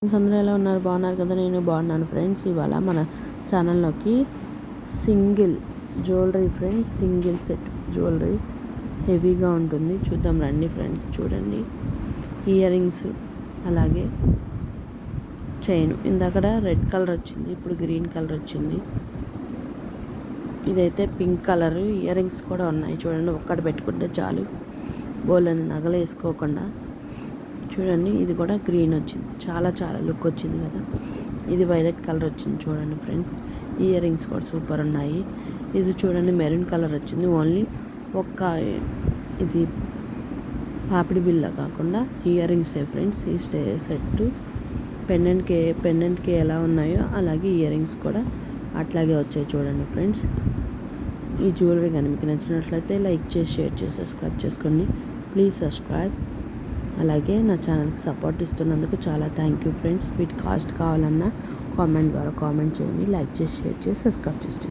Friends అందరూ ఎలా ఉన్నారు? బాగున్నారు కదా? నేను బాగున్నాను ఫ్రెండ్స్. ఇవాళ మన ఛానల్లోకి single jewellery friends, single set jewellery హెవీగా ఉంటుంది. చూద్దాం రండి ఫ్రెండ్స్. చూడండి, ఇయర్ రింగ్స్, అలాగే చైన్. ఇందాక రెడ్ కలర్ వచ్చింది, ఇప్పుడు గ్రీన్ కలర్ వచ్చింది. ఇదైతే పింక్ కలర్. ఇయర్ రింగ్స్ కూడా ఉన్నాయి చూడండి. ఒక్కటి పెట్టుకుంటే చాలు, బోల్డన్ని నగలు వేసుకోకుండా. చూడండి, ఇది కూడా గ్రీన్ వచ్చింది. చాలా లుక్ వచ్చింది కదా. ఇది వైలెట్ కలర్ వచ్చింది చూడండి ఫ్రెండ్స్. ఇయర్ రింగ్స్ కూడా సూపర్ ఉన్నాయి. ఇది చూడండి, మెరూన్ కలర్ వచ్చింది. ఓన్లీ ఒక్క ఇది పాపిడి బిల్ల కాకుండా ఇయర్ రింగ్సే ఫ్రెండ్స్. ఈ సెట్ పెండెంట్కి ఎలా ఉన్నాయో అలాగే ఇయర్ రింగ్స్ కూడా అట్లాగే వచ్చాయి చూడండి ఫ్రెండ్స్. ఈ జ్యువెలరీ కానీ మీకు నచ్చినట్లయితే లైక్ చేసి, షేర్ చేసి, సబ్స్క్రైబ్ చేసుకోండి. Please subscribe. అలాగే నా ఛానల్కి సపోర్ట్ ఇస్తున్నందుకు చాలా థ్యాంక్ యూ ఫ్రెండ్స్. వీటి కాస్ట్ కావాలన్నా కామెంట్ ద్వారా కామెంట్ చేయండి. లైక్ చేసి, షేర్ చేసి, సబ్స్క్రైబ్ చేసి.